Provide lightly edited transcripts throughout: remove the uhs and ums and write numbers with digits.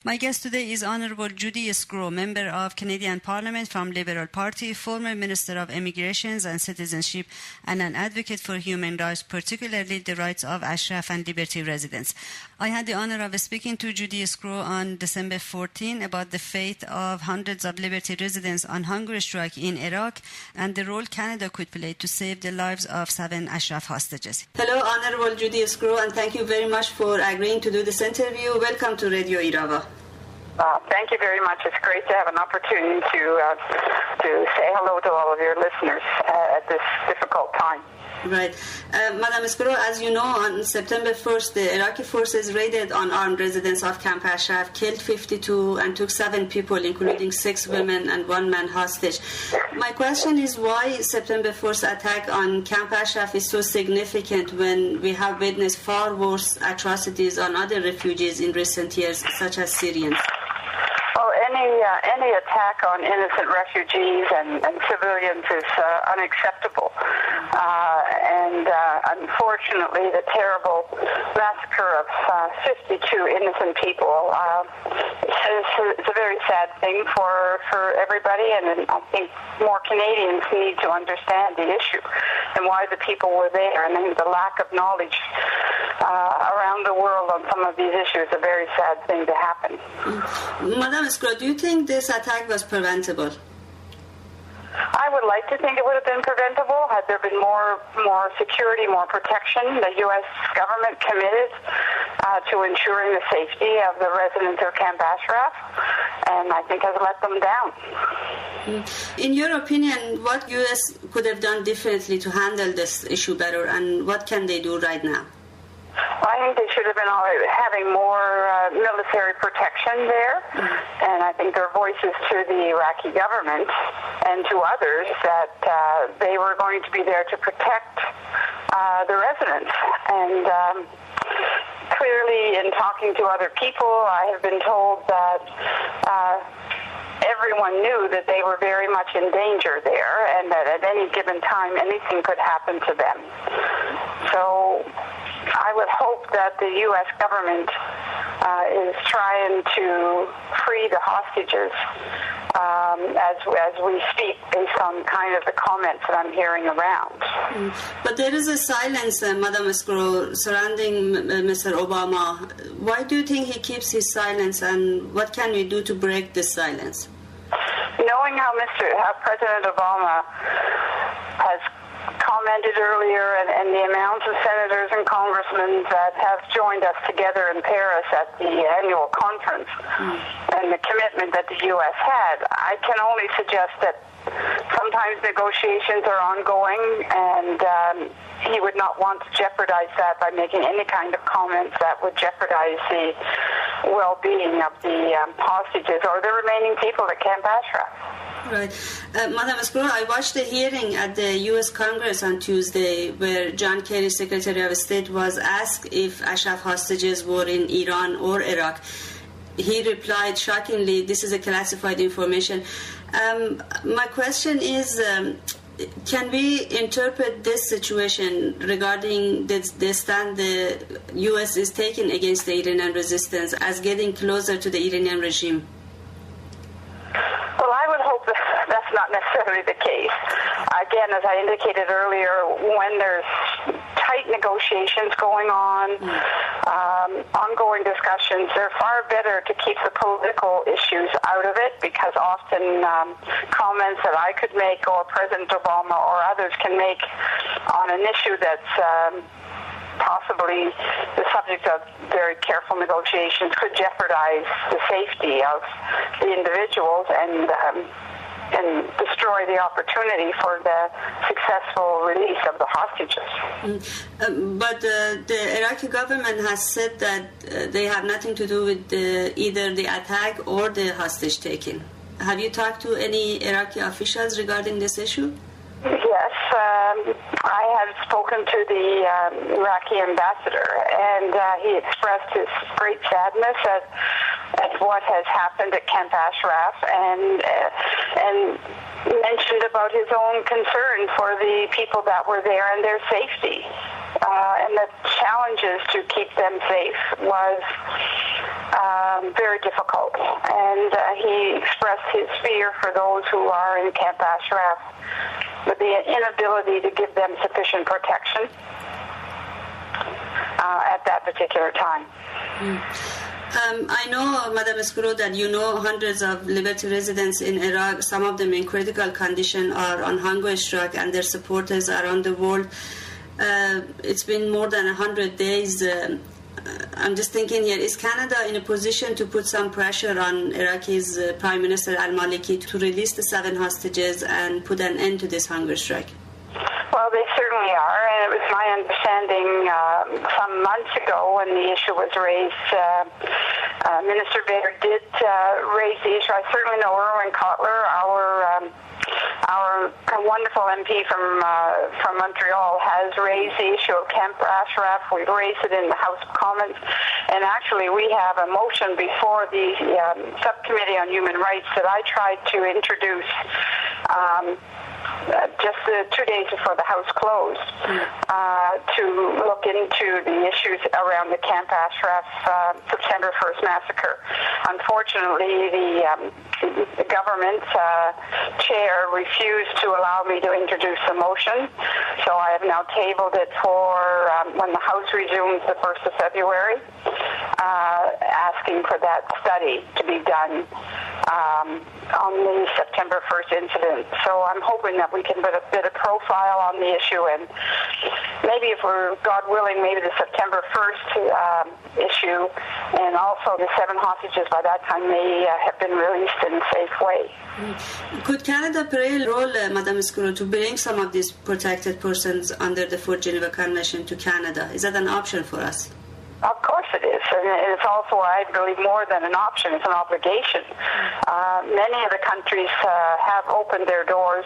My guest today is Honourable Judy Sgro, Member of Canadian Parliament from Liberal Party, former Minister of Immigrations and Citizenship, and an advocate for human rights, particularly the rights of Ashraf and Liberty residents. I had the honour of speaking to Judy Sgro on December 14 about the fate of hundreds of Liberty residents on hunger strike in Iraq and the role Canada could play to save the lives of 7 Ashraf hostages. Hello, Honourable Judy Sgro, and thank you very much for agreeing to do this interview. Welcome to Radio Irava. Thank you very much. It's great to have an opportunity to say hello to all of your listeners at this difficult time. Right. Madam Sgro, as you know, on September 1st, the Iraqi forces raided unarmed residents of Camp Ashraf, killed 52 and took 7 people, including 6 women and 1 man hostage. My question is why September 1st attack on Camp Ashraf is so significant when we have witnessed far worse atrocities on other refugees in recent years, such as Syrians? Well, any attack on innocent refugees and civilians is unacceptable. Unfortunately, the terrible massacre of 52 innocent people is a very sad thing for everybody, and I think more Canadians need to understand the issue and why the people were there, and the lack of knowledge around the world on some of these issues is a very sad thing to happen. Madam Sgro, do you think this attack was preventable? I would like to think it would have been preventable had there been more security, more protection. The U.S. government committed to ensuring the safety of the residents of Camp Ashraf, and I think has let them down. In your opinion, what U.S. could have done differently to handle this issue better, and what can they do right now? I think they should have been having more military protection there, and I think their voices to the Iraqi government and to others that they were going to be there to protect the residents. And clearly, in talking to other people, I have been told that everyone knew that they were very much in danger there, and that at any given time anything could happen to them. So I would hope that the U.S. government is trying to free the hostages as we speak, based on kind of the comments that I'm hearing around. But there is a silence, Madam Sgro, surrounding Mr. Obama. Why do you think he keeps his silence, and what can we do to break this silence? Knowing how President Obama has commented earlier, and the amount of senators and congressmen that have joined us together in Paris at the annual conference, and the commitment that the U.S. had, I can only suggest that sometimes negotiations are ongoing, and he would not want to jeopardize that by making any kind of comments that would jeopardize the well-being of the hostages or the remaining people at Camp Ashraf. Right. Madam Sgro, I watched the hearing at the U.S. Congress on Tuesday where John Kerry, Secretary of State, was asked if Ashraf hostages were in Iran or Iraq. He replied, shockingly, this is a classified information. My question is, can we interpret this situation regarding the stand the U.S. is taking against the Iranian resistance as getting closer to the Iranian regime? Well, I would hope that that's not necessarily the case. Again, as I indicated earlier, when there's tight negotiations going on, ongoing discussions, they're far better to keep the political issues out of it, because often comments that I could make or President Obama or others can make on an issue that's possibly the subject of very careful negotiations could jeopardize the safety of the individuals and destroy the opportunity for the successful release of the hostages. But the Iraqi government has said that they have nothing to do with either the attack or the hostage taking. Have you talked to any Iraqi officials regarding this issue? Yes, I have spoken to the Iraqi ambassador, and he expressed his great sadness at what has happened at Camp Ashraf, and mentioned about his own concern for the people that were there and their safety. And the challenges to keep them safe was very difficult. And he expressed his fear for those who are in Camp Ashraf with the inability to give them sufficient protection at that particular time. I know, Madam Sgro, that you know hundreds of Liberty residents in Iraq, some of them in critical condition, are on hunger strike, and their supporters around the world. It's been more than 100 days. I'm just thinking here, is Canada in a position to put some pressure on Iraqi's Prime Minister al-Maliki to release the 7 hostages and put an end to this hunger strike? Well, they certainly are, and it was my understanding some months ago when the issue was raised, Minister Bader did raise the issue. I certainly know Erwin Cotler, our wonderful MP from Montreal, has raised the issue of Camp Ashraf. We've raised it in the House of Commons, and actually we have a motion before the Subcommittee on Human Rights that I tried to introduce just 2 days before the House closed, to look into the issues around the Camp Ashraf September 1st massacre. Unfortunately, the government chair refused to allow me to introduce the motion, so I have now tabled it for when the House resumes the 1st of February, asking for that study to be done on the September 1st incident. So I'm hoping that we can put a bit of profile on the issue, and maybe if we're, God willing, maybe the September 1st issue and also the 7 hostages by that time may have been released in a safe way. Could Canada play a role, Madam Sgro, to bring some of these protected persons under the 4th Geneva Convention to Canada? Is that an option for us? Of course it is, and it's also, I believe, more than an option, it's an obligation. Many of the countries have opened their doors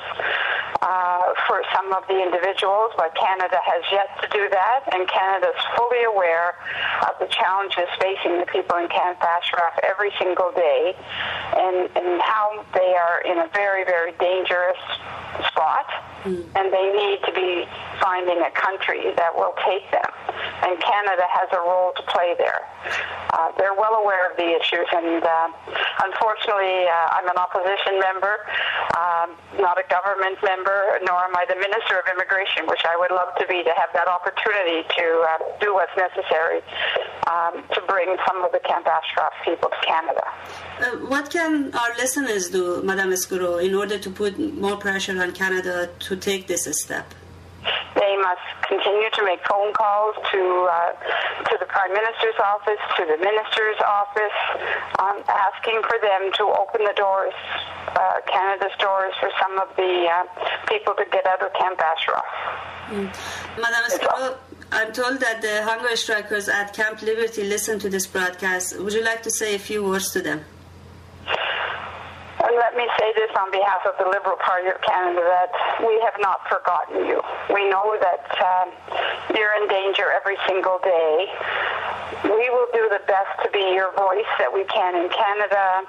for some of the individuals, but Canada has yet to do that, and Canada is fully aware of the challenges facing the people in Camp Ashraf every single day, and how they are in a very, very dangerous spot, and they need to be finding a country that will take them, and Canada has a role to play there. They're well aware of the issues, and unfortunately, I'm an opposition member, not a government member, nor am I the Minister of Immigration, which I would love to be, to have that opportunity to do what's necessary to bring some of the Camp Ashraf people to Canada. What can our listeners do, Madam Sgro, in order to put more pressure on Canada to take this step? They must continue to make phone calls to the Prime Minister's office, to the Minister's office, asking for them to open the doors, Canada's doors, for some of the people to get out of Camp Ashraf. Madam Sgro, I'm told that the hunger strikers at Camp Liberty listen to this broadcast. Would you like to say a few words to them? And let me say this on behalf of the Liberal Party of Canada, that we have not forgotten you. We know that you're in danger every single day. We will do the best to be your voice that we can in Canada.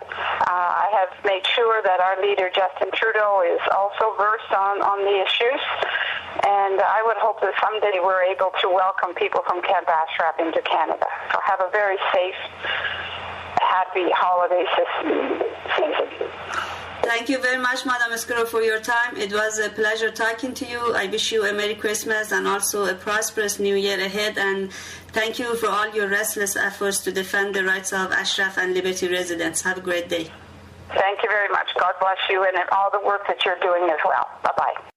I have made sure that our leader, Justin Trudeau, is also versed on the issues. And I would hope that someday we're able to welcome people from Camp Ashraf into Canada. So have a very safe, happy holiday season. Thank you very much, Madam Sgro, for your time. It was a pleasure talking to you. I wish you a Merry Christmas and also a prosperous New Year ahead. And thank you for all your restless efforts to defend the rights of Ashraf and Liberty residents. Have a great day. Thank you very much. God bless you and all the work that you're doing as well. Bye-bye.